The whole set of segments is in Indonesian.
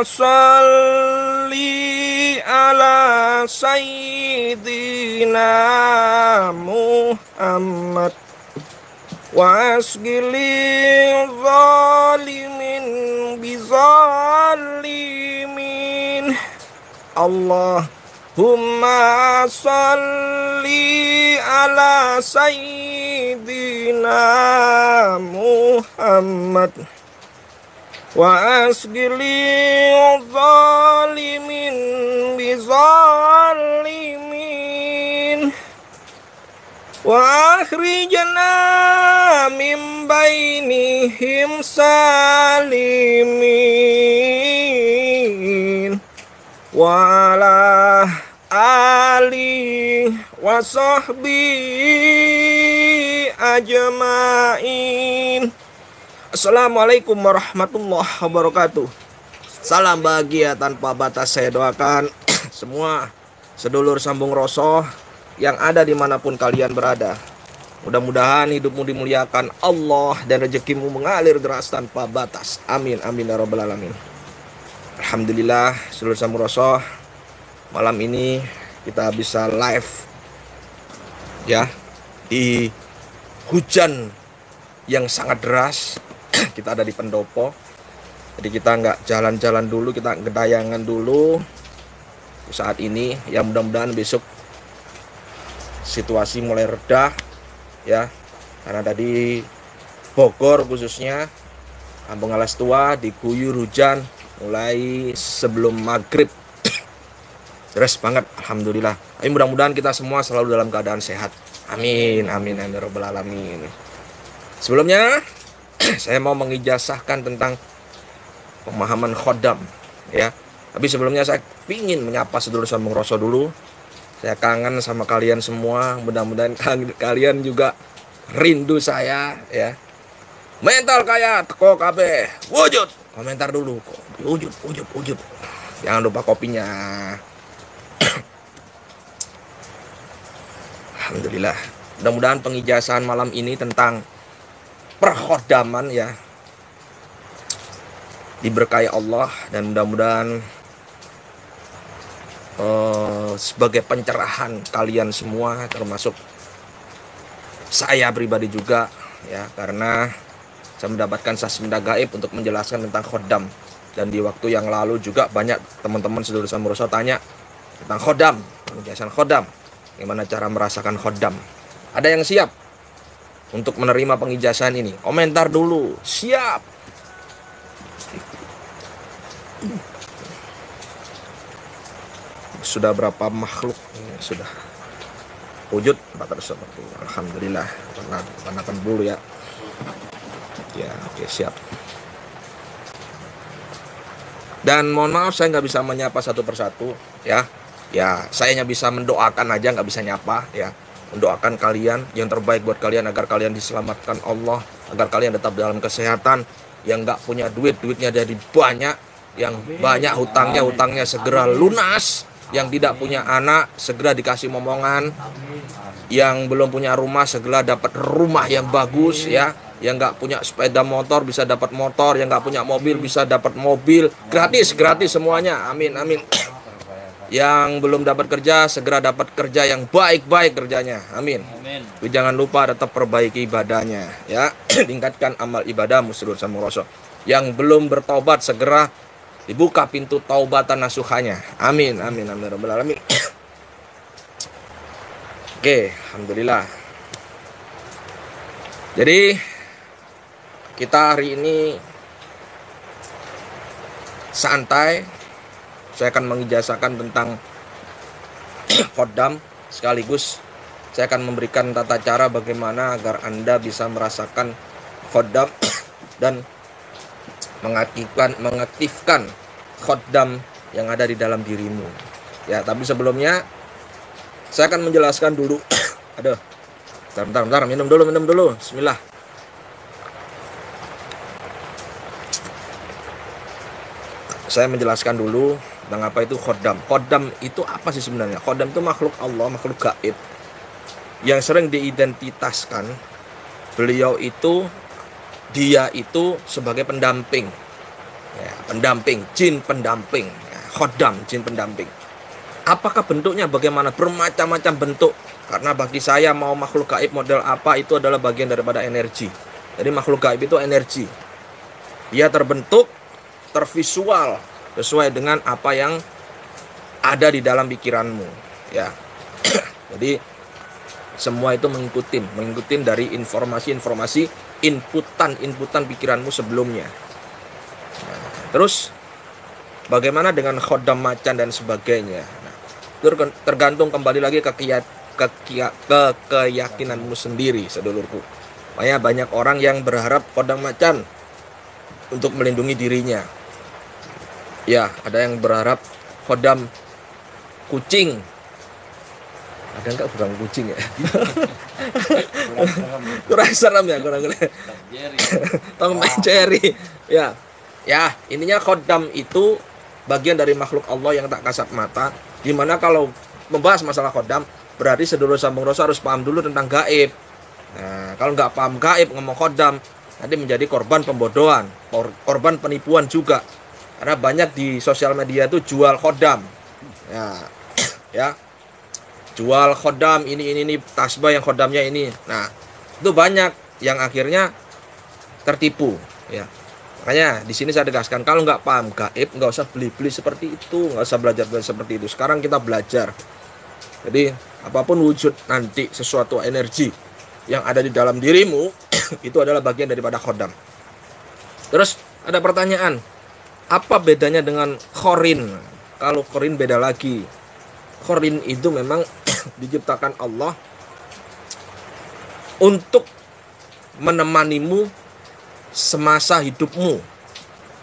sholli ala sayyidina Muhammad wa asgili zalimin bizalimin. Allahumma sholli ala sayyidina Muhammad wa asgili zalimin bizalimin wa akhrijna min bainihim salimin wa ala ali wa sahbihi ajmain. Assalamualaikum warahmatullahi wabarakatuh. Salam bahagia tanpa batas saya doakan semua sedulur sambung Rosoh yang ada dimanapun kalian berada. Mudah-mudahan hidupmu dimuliakan Allah dan rezekimu mengalir deras tanpa batas. Amin amin ya rabbal alamin. Alhamdulillah sedulur sambung Rosoh, malam ini kita bisa live ya di hujan yang sangat deras. Kita ada di pendopo, jadi kita nggak jalan-jalan dulu, kita gedayangan dulu saat ini. Ya mudah-mudahan besok situasi mulai reda ya, karena tadi Bogor khususnya Kampung Alas Tua diguyur hujan mulai sebelum maghrib. Deras banget, alhamdulillah. Tapi mudah-mudahan kita semua selalu dalam keadaan sehat. Amin amin amin rabbal alamin. Sebelumnya saya mau mengijazahkan tentang pemahaman khodam ya. Tapi sebelumnya saya ingin menyapa sedulur sambung Rosoh dulu. Saya kangen sama kalian semua. Mudah-mudahan kalian juga rindu saya ya. Mental kaya teko kabeh wujud. Komentar dulu kok. Wujud. Jangan lupa kopinya. Alhamdulillah. Mudah-mudahan pengijazahan malam ini tentang perkhodaman ya diberkahi Allah, dan mudah-mudahan sebagai pencerahan kalian semua, termasuk saya pribadi juga ya, karena saya mendapatkan sasmida gaib untuk menjelaskan tentang khodam. Dan di waktu yang lalu juga banyak teman-teman sedulur sambung Rosoh tanya tentang khodam, penjelasan khodam, gimana cara merasakan khodam. Ada yang siap untuk menerima pengijazahan ini? Komentar dulu. Siap. Sudah berapa makhluk? Sudah wujud 440. Alhamdulillah. Panakan dulu ya. Ya, oke, siap. Dan mohon maaf saya nggak bisa menyapa satu persatu ya. Ya, saya hanya bisa mendoakan aja, nggak bisa nyapa ya. Mendoakan kalian yang terbaik buat kalian, agar kalian diselamatkan Allah, agar kalian tetap dalam kesehatan. Yang nggak punya duit, duitnya jadi banyak. Yang banyak hutangnya segera lunas. Yang tidak punya anak segera dikasih momongan. Yang belum punya rumah segera dapat rumah yang bagus ya. Yang nggak punya sepeda motor bisa dapat motor. Yang nggak punya mobil bisa dapat mobil. Gratis semuanya. Amin amin. Yang belum dapat kerja segera dapat kerja yang baik-baik kerjanya. Amin. Tapi jangan lupa tetap perbaiki ibadahnya ya. Tingkatkan amal ibadahmu sedulur sambung Rosoh. Yang belum bertaubat segera dibuka pintu taubatan nasuhanya. Amin amin amin rabbal alamin. Oke, alhamdulillah. Jadi kita hari ini santai. Saya akan mengijazakan tentang khodam, sekaligus saya akan memberikan tata cara bagaimana agar Anda bisa merasakan khodam dan mengaktifkan khodam yang ada di dalam dirimu. Ya, tapi sebelumnya saya akan menjelaskan dulu. Aduh, bentar, minum dulu. Bismillah. Saya menjelaskan dulu tentang apa itu khodam. Khodam itu apa sih sebenarnya? Khodam itu makhluk Allah, makhluk gaib yang sering diidentitaskan dia itu sebagai pendamping Ya, pendamping, jin pendamping, ya, khodam, jin pendamping. Apakah bentuknya bagaimana? Bermacam-macam bentuk. Karena bagi saya mau makhluk gaib model apa itu adalah bagian daripada energi. Jadi makhluk gaib itu energi. Dia terbentuk, tervisual sesuai dengan apa yang ada di dalam pikiranmu. Ya, jadi semua itu mengikuti dari informasi-informasi inputan pikiranmu sebelumnya. Nah, terus bagaimana dengan khodam macan dan sebagainya? Nah, itu tergantung kembali lagi ke keyakinanmu sendiri, sedulurku. Makanya banyak orang yang berharap khodam macan untuk melindungi dirinya. Ya, ada yang berharap khodam kucing. Ada enggak bukan kucing ya? Kurang serem ya, kurang Tom and Jerry. Ya. Ya, intinya khodam itu bagian dari makhluk Allah yang tak kasat mata. Dimana kalau membahas masalah khodam, berarti sedulur sambung rasa harus paham dulu tentang gaib. Nah, kalau nggak paham gaib ngomong khodam, nanti menjadi korban pembodohan, korban penipuan juga. Karena banyak di sosial media itu jual khodam. Ya, ya. Jual khodam ini tasbih yang khodamnya ini. Nah, itu banyak yang akhirnya tertipu, ya. Makanya di sini saya tegaskan, kalau nggak paham gaib, nggak usah beli-beli seperti itu, nggak usah belajar seperti itu. Sekarang kita belajar. Jadi apapun wujud nanti sesuatu energi yang ada di dalam dirimu itu adalah bagian daripada khodam. Terus ada pertanyaan, apa bedanya dengan khorin? Kalau khorin beda lagi. Khorin itu memang diciptakan Allah untuk menemanimu semasa hidupmu,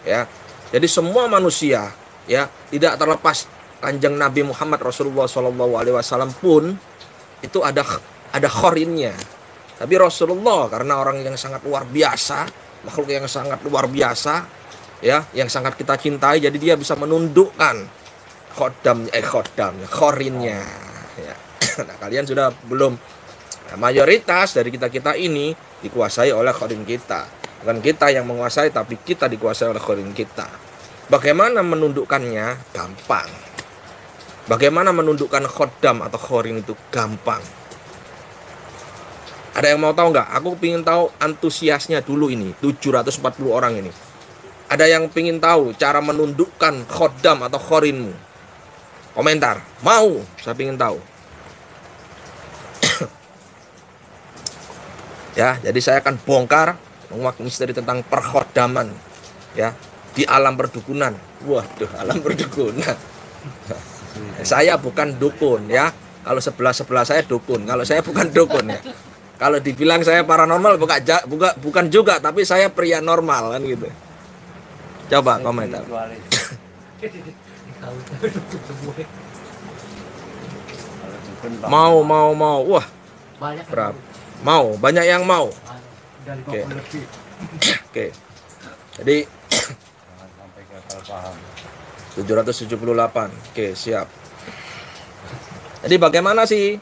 ya. Jadi semua manusia, ya, tidak terlepas Kanjeng Nabi Muhammad Rasulullah SAW pun itu ada khorinnya. Tapi Rasulullah karena orang yang sangat luar biasa, makhluk yang sangat luar biasa, ya, yang sangat kita cintai, jadi dia bisa menundukkan khorinnya, ya. Nah, kalian sudah belum. Nah, mayoritas dari kita ini dikuasai oleh khorin kita. Bukan kita yang menguasai, tapi kita dikuasai oleh khorin kita. Bagaimana menundukkannya? Gampang. Bagaimana menundukkan khodam atau khorin itu? Gampang. Ada yang mau tahu nggak? Aku ingin tahu antusiasnya dulu ini. 740 orang ini. Ada yang ingin tahu cara menundukkan khodam atau khorinmu? Komentar. Mau, saya ingin tahu. Ya, jadi saya akan bongkar menguak misteri tentang perkhodaman, ya, di alam perdukunan. Waduh, alam perdukunan. Saya bukan dukun, ya. Kalau sebelah saya dukun. Kalau saya bukan dukun, ya. Kalau dibilang saya paranormal bukan juga, tapi saya pria normal kan gitu. Coba komentar. Mau. Wah. Berapa? Mau, banyak yang mau. Oke. Oke. Jadi 778. Oke, siap. Jadi bagaimana sih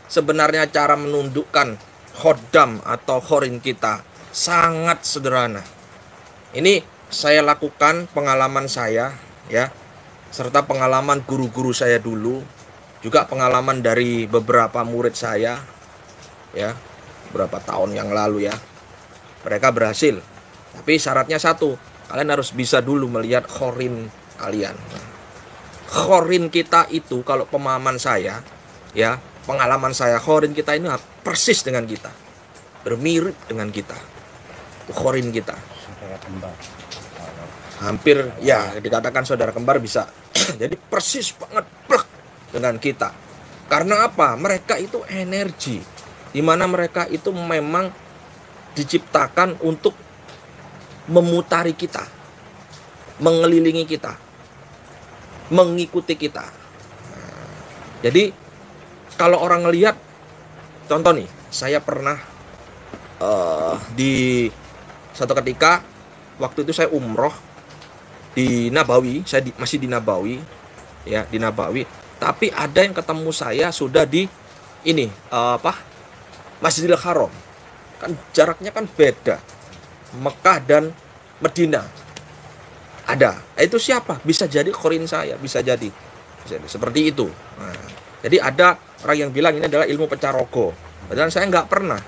sebenarnya cara menundukkan khodam atau khorin kita? Sangat sederhana. Ini saya lakukan pengalaman saya, ya, serta pengalaman guru-guru saya dulu, juga pengalaman dari beberapa murid saya, ya, beberapa tahun yang lalu, ya. Mereka berhasil. Tapi syaratnya satu, kalian harus bisa dulu melihat khorin kalian. Khorin kita itu, kalau pemahaman saya, ya, pengalaman saya, khorin kita ini persis dengan kita, bermirip dengan kita. Itu khorin kita. Hampir, ya, dikatakan saudara kembar bisa. Jadi persis banget plek dengan kita. Karena apa? Mereka itu energi, dimana mereka itu memang diciptakan untuk memutari kita, mengelilingi kita, mengikuti kita. Nah, jadi kalau orang ngelihat, contoh nih, saya pernah di satu ketika waktu itu saya umroh di Nabawi, masih di Nabawi, ya, di Nabawi. Tapi ada yang ketemu saya sudah di ini Masjidil Haram. Kan jaraknya kan beda, Mekah dan Medina. Ada. Itu siapa? Bisa jadi khorin saya, bisa jadi. Seperti itu. Nah, jadi ada orang yang bilang ini adalah ilmu pecarogo. Padahal saya nggak pernah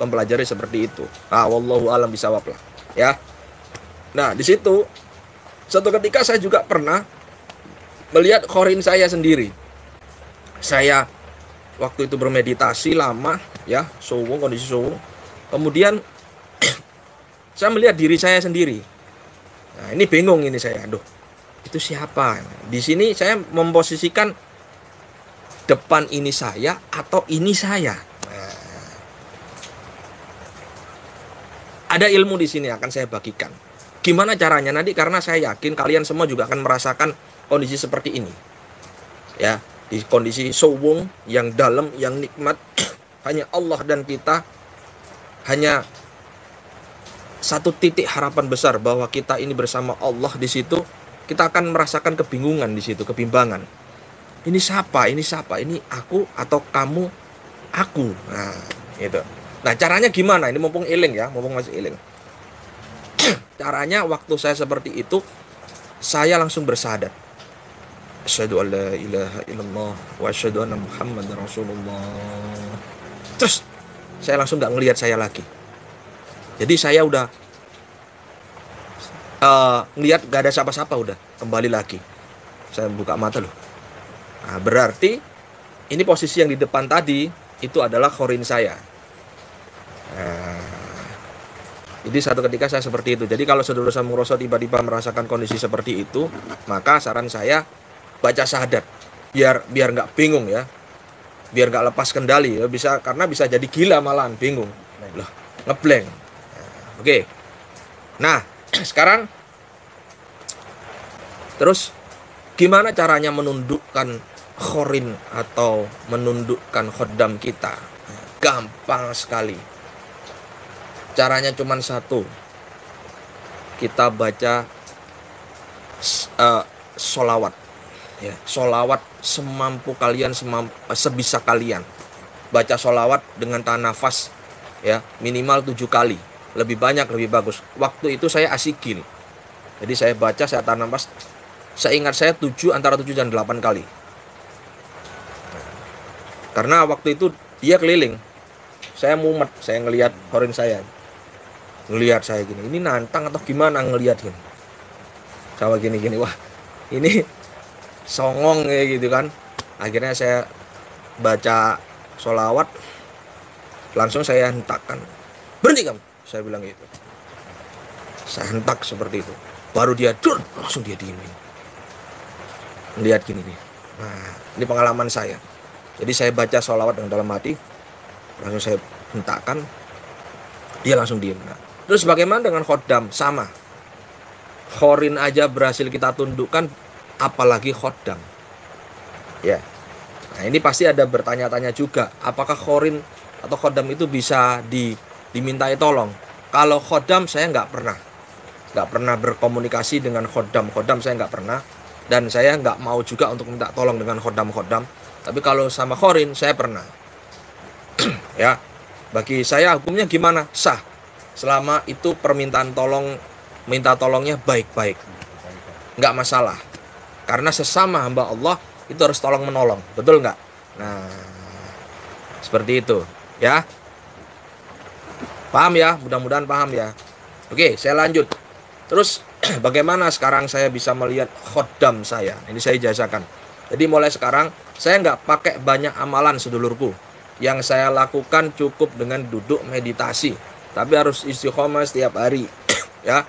mempelajari seperti itu. Wallahu alam bisawab lah. Ya. Nah, di situ suatu ketika saya juga pernah melihat khorin saya sendiri. Saya waktu itu bermeditasi lama, ya, sowong, kondisi sowong. Kemudian saya melihat diri saya sendiri. Nah, ini bingung ini saya. Aduh, itu siapa? Di sini saya memposisikan depan ini saya atau ini saya. Nah, ada ilmu di sini akan saya bagikan. Gimana caranya nanti, karena saya yakin kalian semua juga akan merasakan kondisi seperti ini. Ya, di kondisi sowong yang dalam, yang nikmat, hanya Allah dan kita, hanya satu titik harapan besar bahwa kita ini bersama Allah. Di situ kita akan merasakan kebingungan, di situ kebimbangan. Ini siapa? Ini siapa? Ini aku atau kamu? Aku. Nah, itu. Nah, caranya gimana? Ini mumpung iling ya, mumpung masih iling. Caranya waktu saya seperti itu, saya langsung bersahadat. Asyhadu an la ilaha illallah wa asyhadu anna Muhammadar Rasulullah. Terus saya langsung gak ngelihat saya lagi. Jadi saya udah ngelihat gak ada siapa-siapa, udah kembali lagi. Saya buka mata loh. Nah, berarti ini posisi yang di depan tadi itu adalah khorin saya. Nah, jadi satu ketika saya seperti itu. Jadi kalau saudara Samuroso tiba-tiba merasakan kondisi seperti itu, maka saran saya baca syahadat, biar nggak bingung ya, biar nggak lepas kendali ya, karena bisa jadi gila malahan, bingung loh, ngeblank. Oke. Nah, sekarang terus gimana caranya menundukkan khorin atau menundukkan khoddam kita? Gampang sekali. Caranya cuma satu. Kita baca sholawat. Ya, sholawat semampu kalian, sebisa kalian. Baca sholawat dengan tahan nafas, ya, minimal 7 kali. Lebih banyak lebih bagus. Waktu itu saya asikil. Jadi saya baca, saya tahan nafas. Saya ingat saya antara 7 dan 8 kali. Karena waktu itu dia keliling. Saya mumet, saya ngelihat khorin saya. Ngelihat saya gini, ini nantang atau gimana ngelihat gini. Sama gini-gini, wah ini songong kayak gitu kan. Akhirnya saya baca sholawat, langsung saya hentakkan, berhenti kamu, saya bilang gitu. Saya hentak seperti itu, baru dia langsung dia diemin, lihat gini nih. Nah, ini pengalaman saya. Jadi saya baca sholawat dengan dalam hati, langsung saya hentakkan, dia langsung diem. Nah, terus bagaimana dengan khoddam? Sama, khorin aja berhasil kita tundukkan, apalagi khoddam. Ya. Nah, ini pasti ada bertanya-tanya juga, apakah khorin atau khoddam itu bisa dimintai tolong? Kalau khoddam saya nggak pernah berkomunikasi dengan khoddam saya nggak pernah, dan saya nggak mau juga untuk minta tolong dengan khoddam. Tapi kalau sama khorin saya pernah. Ya, bagi saya hukumnya gimana? Sah, selama itu permintaan minta tolongnya baik-baik, nggak masalah. Karena sesama hamba Allah itu harus tolong menolong, betul nggak? Nah, seperti itu, ya. Paham ya? Mudah-mudahan paham ya. Oke, saya lanjut. Terus bagaimana sekarang saya bisa melihat khoddam saya? Ini saya jazakan. Jadi mulai sekarang saya nggak pakai banyak amalan, sedulurku. Yang saya lakukan cukup dengan duduk meditasi, tapi harus istiqomah setiap hari. Ya,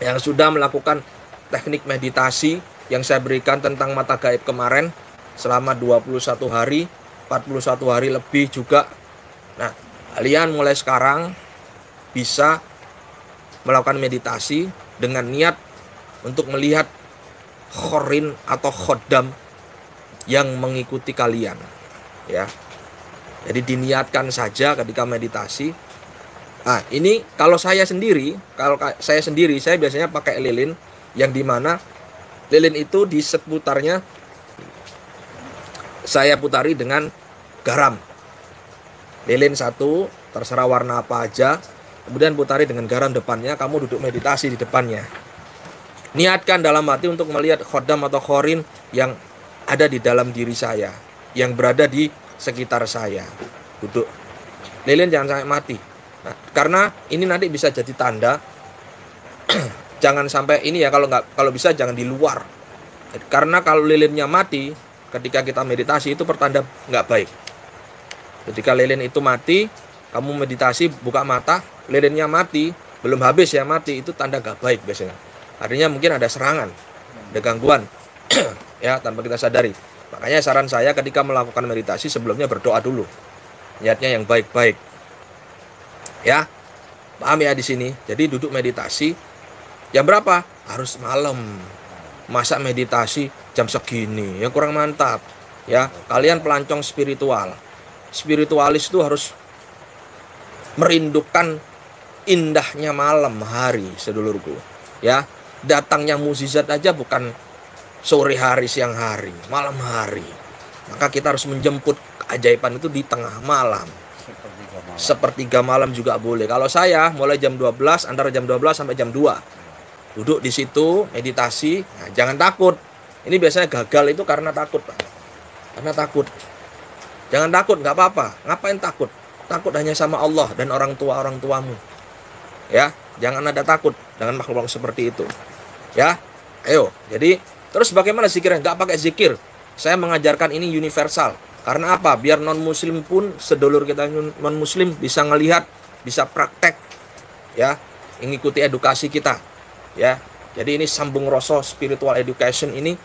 yang sudah melakukan teknik meditasi yang saya berikan tentang mata gaib kemarin selama 21 hari, 41 hari lebih juga. Nah, kalian mulai sekarang bisa melakukan meditasi dengan niat untuk melihat khorin atau khoddam yang mengikuti kalian, ya. Jadi diniatkan saja ketika meditasi. Nah, ini kalau saya sendiri saya biasanya pakai lilin, yang dimana lilin itu di seputarnya saya putari dengan garam. Lilin satu, terserah warna apa aja, kemudian putari dengan garam depannya, kamu duduk meditasi di depannya. Niatkan dalam hati untuk melihat khodam atau khorin yang ada di dalam diri saya, yang berada di sekitar saya. Duduk. Lilin jangan sampai mati. Nah, karena ini nanti bisa jadi tanda. Jangan sampai ini ya, kalau bisa jangan di luar. Karena kalau lilinnya mati ketika kita meditasi, itu pertanda nggak baik. Ketika lilin itu mati, kamu meditasi buka mata, lilinnya mati, belum habis ya mati, itu tanda nggak baik biasanya. Artinya mungkin ada serangan, ada gangguan, ya tanpa kita sadari. Makanya saran saya ketika melakukan meditasi sebelumnya berdoa dulu, niatnya yang baik-baik, ya paham ya di sini. Jadi duduk meditasi jam berapa? Harus malam. Masa meditasi jam segini, ya kurang mantap. Ya kalian pelancong spiritual, spiritualis itu harus merindukan indahnya malam hari, sedulurku. Ya. Datangnya mukjizat aja bukan sore hari, siang hari, malam hari. Maka kita harus menjemput keajaiban itu di tengah malam. Sepertiga malam juga boleh. Kalau saya mulai jam 12, antara jam 12 sampai jam 2. Duduk di situ, meditasi. Nah, jangan takut. Ini biasanya gagal itu karena takut, Pak. Karena takut. Jangan takut, nggak apa-apa. Ngapain takut? Takut hanya sama Allah dan orang tuamu. Ya, jangan ada takut dengan makhluk seperti itu. Ya, ayo. Jadi, terus bagaimana zikirnya? Nggak pakai zikir. Saya mengajarkan ini universal. Karena apa? Biar non-muslim pun, sedulur kita non-muslim bisa ngelihat, bisa praktek. Ya, mengikuti edukasi kita. Ya, jadi ini sambung rasa spiritual education ini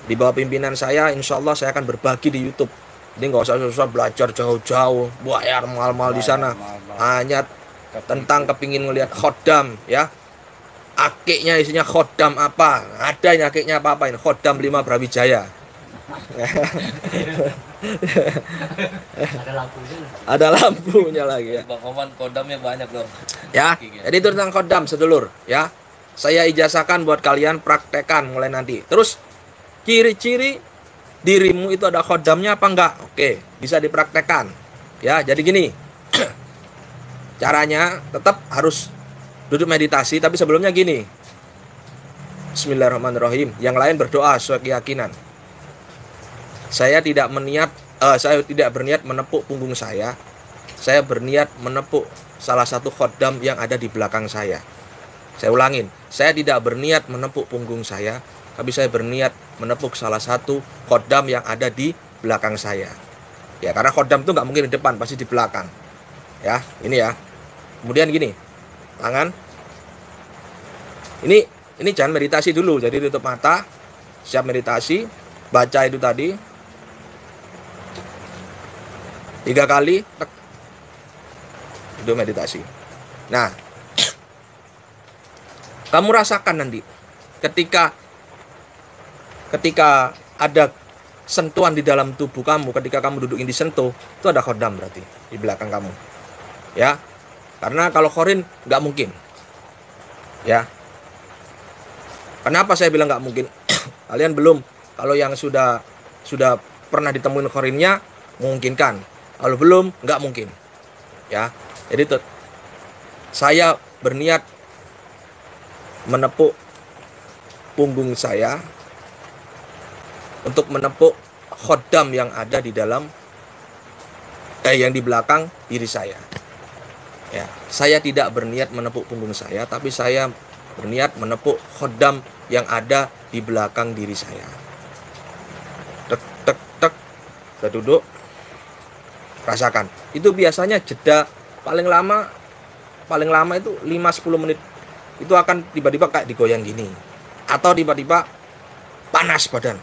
di bawah pimpinan saya. Insya Allah saya akan berbagi di YouTube. Jadi nggak usah susah belajar jauh-jauh, bayar mahal-mahal di sana. Hanya tentang kepingin ngelihat khodam, ya. Akiknya isinya khodam apa? Ada akiknya apa ini? Khodam 5 Brawijaya. Ada lampunya lagi ya. Bang Oman khodamnya banyak dong. Ya, jadi itu tentang khodam, sedulur, ya. Saya ijazahkan buat kalian praktekan mulai nanti. Terus ciri-ciri dirimu itu ada khodamnya apa enggak? Oke, bisa dipraktekkan. Ya, jadi gini. Caranya tetap harus duduk meditasi, tapi sebelumnya gini. Bismillahirrahmanirrahim. Yang lain berdoa sesuai keyakinan. Saya tidak berniat menepuk punggung saya. Saya berniat menepuk salah satu khodam yang ada di belakang saya. Saya ulangin. Saya tidak berniat menepuk punggung saya, tapi saya berniat menepuk salah satu khodam yang ada di belakang saya. Ya, karena khodam itu nggak mungkin di depan, pasti di belakang. Ya, ini ya. Kemudian gini, tangan. Ini jangan meditasi dulu. Jadi tutup mata, siap meditasi, baca itu tadi 3 kali, itu meditasi. Nah, kamu rasakan nanti ketika ada sentuhan di dalam tubuh kamu, ketika kamu duduk ini disentuh, itu ada khodam berarti di belakang kamu. Ya. Karena kalau khorin nggak mungkin. Ya. Kenapa saya bilang nggak mungkin? Kalian belum. Kalau yang sudah pernah ditemuin khorinnya, memungkinkan. Kalau belum, nggak mungkin. Ya. Jadi saya berniat menepuk punggung saya untuk menepuk khodam yang ada di dalam yang di belakang diri saya. Ya, saya tidak berniat menepuk punggung saya, tapi saya berniat menepuk khodam yang ada di belakang diri saya. Tek tek tek. Saya duduk, rasakan. Itu biasanya jeda paling lama itu 5-10 menit. Itu akan tiba-tiba kayak digoyang gini, atau tiba-tiba panas badan.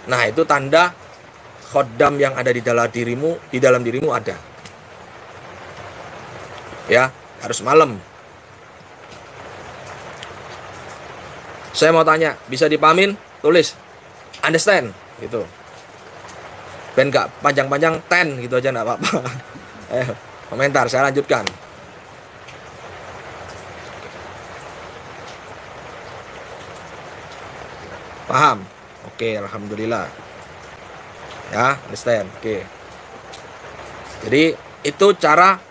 Nah, itu tanda khodam yang ada di dalam dirimu ada. Ya, harus malam. Saya mau tanya, bisa dipahamin? Tulis understand gitu. Ben gak panjang-panjang 10 gitu aja enggak apa-apa. Komentar, saya lanjutkan. Paham? Oke, alhamdulillah. Ya, understand. Oke. Jadi itu cara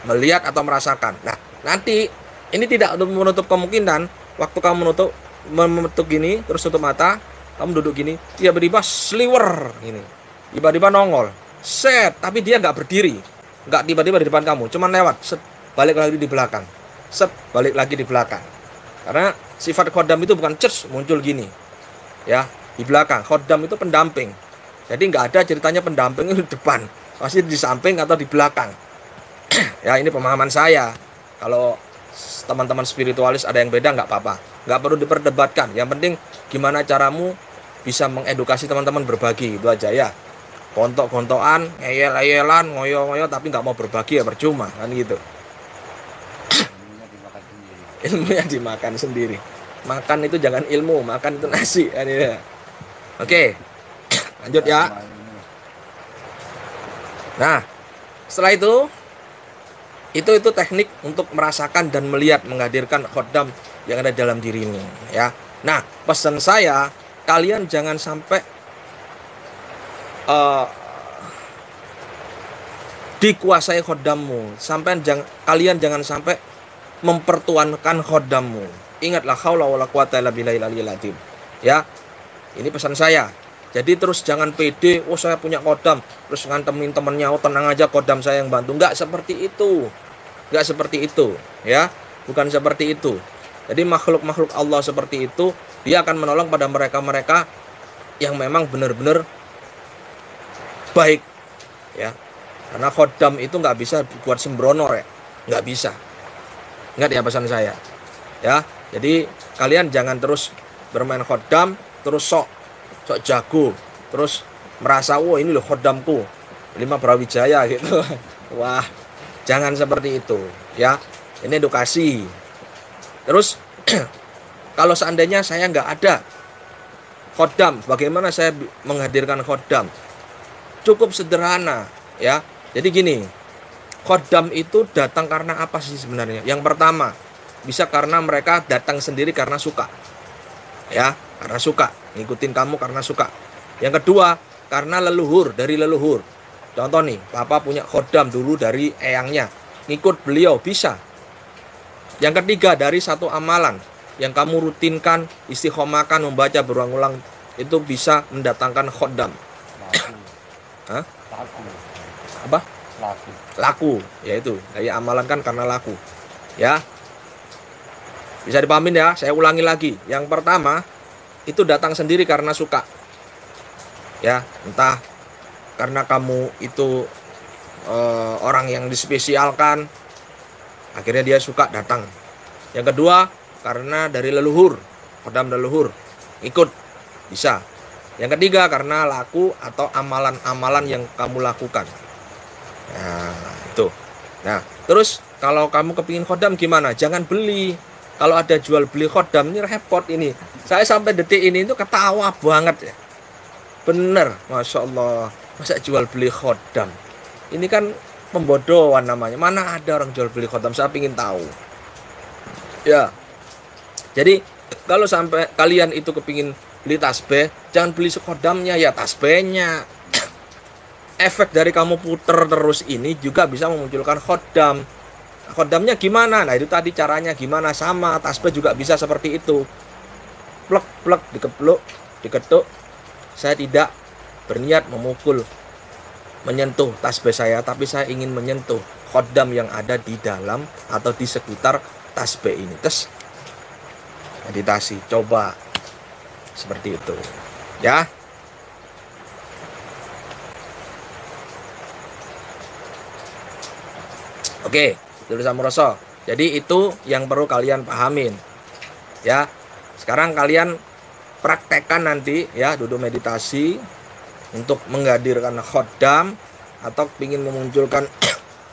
melihat atau merasakan. Nah, nanti Ini tidak menutup kemungkinan waktu kamu menutup gini, terus tutup mata, kamu duduk gini, tiba-tiba sliwer gini, tiba-tiba nongol, set, tapi dia nggak berdiri, nggak tiba-tiba di depan kamu, cuman lewat, set, balik lagi di belakang, set, balik lagi di belakang. Karena sifat khodam itu bukan ces muncul gini, ya, di belakang. Khodam itu pendamping. Jadi nggak ada ceritanya pendamping itu di depan, pasti di samping atau di belakang. Ya, ini pemahaman saya. Kalau teman-teman spiritualis ada yang beda nggak apa-apa, nggak perlu diperdebatkan. Yang penting gimana caramu bisa mengedukasi teman-teman berbagi, itu aja ya. Gontok-gontokan, ngeyel-ngeyelan, ngoyo-ngoyo tapi nggak mau berbagi ya percuma kan gitu. Ilmunya dimakan sendiri. Makan itu jangan ilmu, makan itu nasi kan ya. Oke. Lanjut ya. Nah, setelah itu teknik untuk merasakan dan melihat menghadirkan khodam yang ada dalam dirimu ya. Nah, pesan saya, kalian jangan sampai dikuasai khodammu. Kalian jangan sampai mempertuankan khodammu. Ingatlah haula wala quwata illa billahil aliyil azim. Ya. Ini pesan saya. Jadi terus jangan pede, oh saya punya khodam, terus ngantemin temennya, oh tenang aja khodam saya yang bantu. Enggak seperti itu. Enggak seperti itu, ya. Bukan seperti itu. Jadi makhluk-makhluk Allah seperti itu, dia akan menolong pada mereka-mereka yang memang benar-benar baik, ya. Karena khodam itu nggak bisa buat sembrono, ya. Nggak bisa. Ingat ya pesan saya, ya. Jadi kalian jangan terus bermain khodam, terus sok jago, terus merasa wah ini loh khodamku 5 Brawijaya gitu. Wah, jangan seperti itu, ya. Ini edukasi. Terus kalau seandainya saya nggak ada khodam, bagaimana saya menghadirkan khodam? Cukup sederhana, ya. Jadi gini, khodam itu datang karena apa sih sebenarnya? Yang pertama, bisa karena mereka datang sendiri karena suka, ya, karena suka, ngikutin kamu karena suka. Yang kedua, karena leluhur, dari leluhur. Contoh nih, papa punya khodam dulu dari eyangnya, ngikut beliau, bisa. Yang ketiga, dari satu amalan yang kamu rutinkan, istiqomahkan, membaca berulang-ulang, itu bisa mendatangkan khodam. Hah? Laku. Apa? Laku. Laku, yaitu dari amalan kan karena laku, ya. Bisa dipahamin ya, saya ulangi lagi. Yang pertama, itu datang sendiri karena suka, ya. Entah karena kamu itu orang yang dispesialkan, akhirnya dia suka datang. Yang kedua, karena dari leluhur, khodam leluhur, ikut, bisa. Yang ketiga, karena laku atau amalan-amalan yang kamu lakukan. Nah, itu. Nah, terus kalau kamu kepingin khodam gimana? Jangan beli. Kalau ada jual beli khodam, ini repot ini. Saya sampai detik ini itu ketawa banget ya. Bener, Masya Allah. Masa jual beli khodam? Ini kan pembodohan namanya. Mana ada orang jual beli khodam? Saya ingin tahu. Ya. Jadi kalau sampai kalian itu kepingin beli tasbih, jangan beli khodamnya, ya tasbihnya. Efek dari kamu puter terus ini juga bisa memunculkan khodam. Khodamnya gimana? Nah itu tadi caranya gimana, sama tasbih juga bisa seperti itu. Plek dikepluk, diketuk. Saya tidak berniat memukul, menyentuh tasbih saya, tapi saya ingin menyentuh khodam yang ada di dalam atau di sekitar tasbih ini. Terus meditasi, coba seperti itu, ya. Oke, itu sama Rasul. Jadi itu yang perlu kalian pahamin, ya. Sekarang kalian praktekkan nanti, ya, duduk meditasi untuk menghadirkan khodam atau ingin memunculkan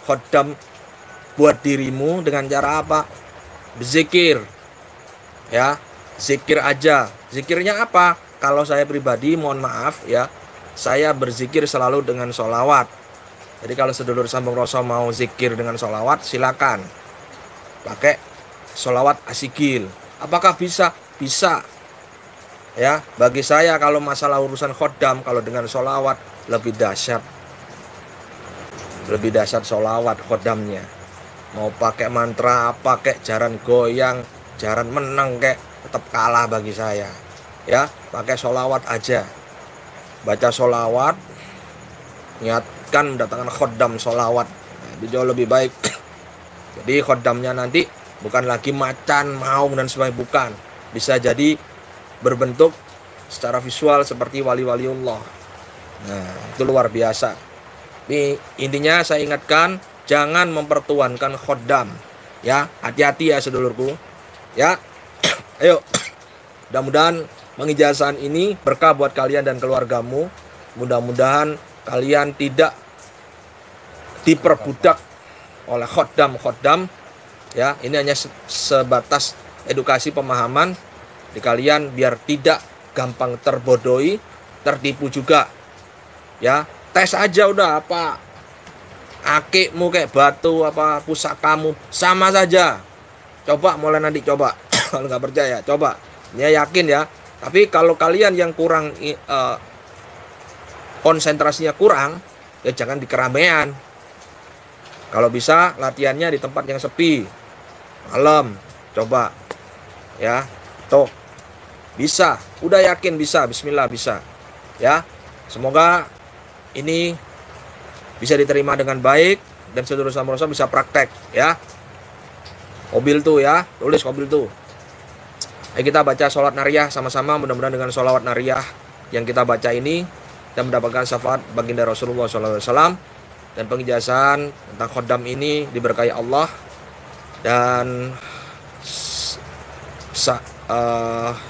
khodam buat dirimu dengan cara apa? Berzikir, ya, zikir aja. Zikirnya apa? Kalau saya pribadi, mohon maaf, ya, saya berzikir selalu dengan sholawat. Jadi kalau sedulur sambung rasa mau zikir dengan sholawat, silakan pakai sholawat asikil. Apakah bisa? Bisa. Ya, bagi saya kalau masalah urusan khodam, kalau dengan sholawat lebih dahsyat. Lebih dahsyat sholawat khodamnya. Mau pakai mantra apa kayak jaran goyang, jaran menang kayak tetap kalah bagi saya. Ya, pakai sholawat aja. Baca sholawat, niatkan mendatangkan khoddam sholawat. Nah, itu jauh lebih baik. Jadi khoddamnya nanti bukan lagi macan, maung dan sebagainya, bukan. Bisa jadi berbentuk secara visual seperti wali-waliullah. Nah, itu luar biasa. Ini intinya saya ingatkan, jangan mempertuankan khoddam. Ya, hati-hati ya sedulurku. Ya, ayo. Mudah-mudahan pengijazahan ini berkah buat kalian dan keluargamu. Mudah-mudahan kalian tidak diperbudak oleh khoddam. Ya, ini hanya sebatas edukasi pemahaman di kalian biar tidak gampang terbodohi, tertipu juga. Ya, tes aja udah apa akikmu kayak batu, apa pusakamu sama saja. Coba mulai nanti coba. Kalau nggak percaya coba. Ini yakin ya. Tapi kalau kalian yang kurang konsentrasinya kurang, ya jangan di keramaian. Kalau bisa latihannya di tempat yang sepi, malam, coba ya. Tuh bisa, udah yakin bisa, bismillah bisa ya. Semoga ini bisa diterima dengan baik dan seluruh samurosa bisa praktek ya. Mobil tuh ya, tulis mobil tuh. Ayo kita baca sholat nariyah sama-sama. Mudah-mudahan dengan sholawat nariyah yang kita baca ini kita mendapatkan syafaat baginda Rasulullah SAW, dan pengijazahan tentang khoddam ini diberkahi Allah, dan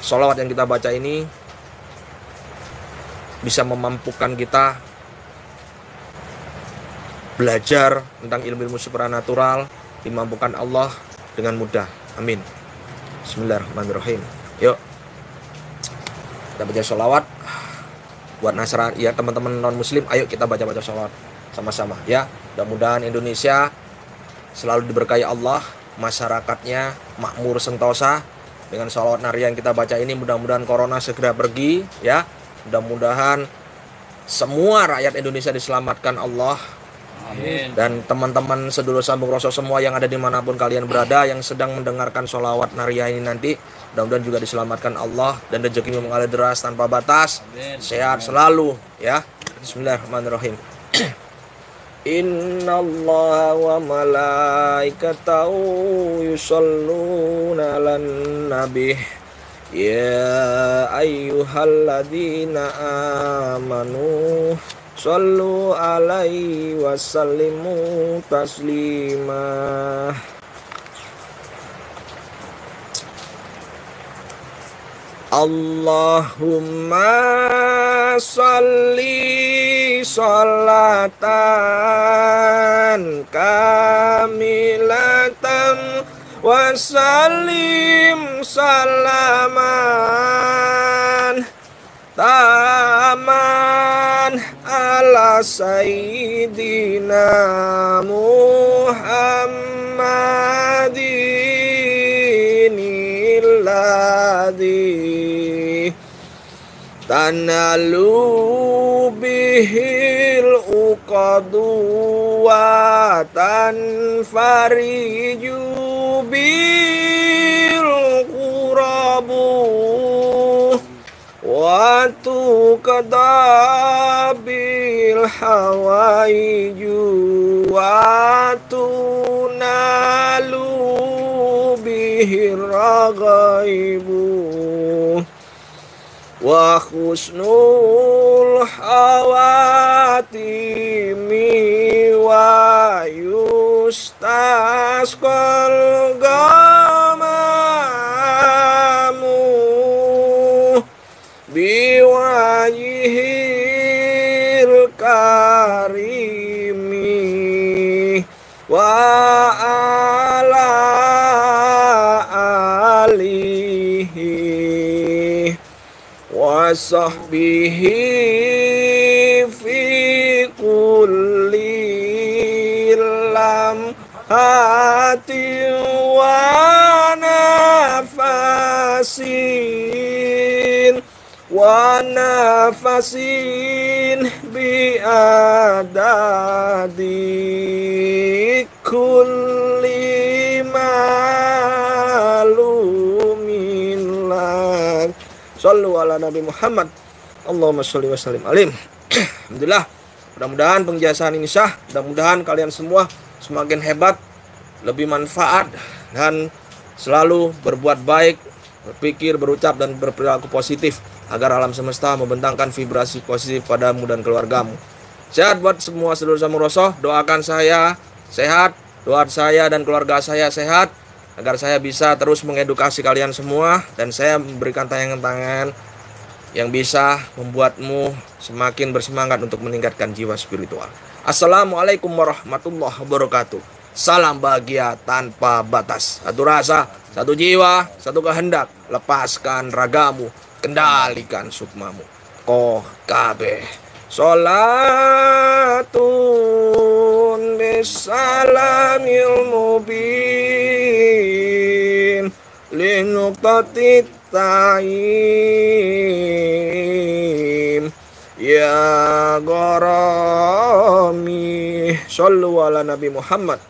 sholawat yang kita baca ini bisa memampukan kita belajar tentang ilmu-ilmu supranatural, dimampukan Allah dengan mudah. Amin. Bismillahirrahmanirrahim. Yuk kita baca sholawat. Buat Nasrani ya, teman-teman non muslim, ayo kita baca-baca sholawat sama-sama ya. Mudah-mudahan Indonesia selalu diberkahi Allah, masyarakatnya makmur sentosa. Dengan sholawat nariyah yang kita baca ini, mudah-mudahan corona segera pergi ya. Mudah-mudahan semua rakyat Indonesia diselamatkan Allah. Amin. Dan teman-teman sedulur sambung Rasul semua yang ada dimanapun kalian berada, yang sedang mendengarkan sholawat nariyah ini nanti, mudah-mudahan juga diselamatkan Allah dan rezekinya mengalir deras tanpa batas. Amin. Sehat selalu ya. Bismillahirrahmanirrahim. Innallaha wa malaikatahu yusholluna 'alan nabi. Ya ayyuhalladzina amanu shollu alaihi wasallimu taslima. Allahumma sholli sholatan kamilatan wa sallim salaman taman ala sayyidina Muhammadin illadhi tanalu bihil uqadu wa tanfariju bil qurabu wa tuqdabil hawaiju wa tunalu bihir ragaibu wa khusnul hawatimi wa yustasqal gamamu biwajihil karimi wa ala alihi wa sahbihi fi kulli lamhati wa nafasin bi adadi kulli Shallu ala Nabi Muhammad. Allahumma sholli wa sallim alim. Alhamdulillah. Mudah-mudahan penjelasan ini sah. Mudah-mudahan kalian semua semakin hebat, lebih manfaat, dan selalu berbuat baik, berpikir, berucap, dan berperilaku positif agar alam semesta membentangkan vibrasi positif padamu dan keluargamu. Sehat buat semua seluruh Samoroso. Doakan saya sehat, doa saya dan keluarga saya sehat, agar saya bisa terus mengedukasi kalian semua, dan saya memberikan tayangan-tayangan yang bisa membuatmu semakin bersemangat untuk meningkatkan jiwa spiritual. Assalamualaikum warahmatullahi wabarakatuh. Salam bahagia tanpa batas. Satu rasa, satu jiwa, satu kehendak. Lepaskan ragamu, kendalikan sukmamu. Koh kabeh. Sholatun bisalamil mubin linuqtatit ta'im ya gharami. Shallu ala Nabi Muhammad.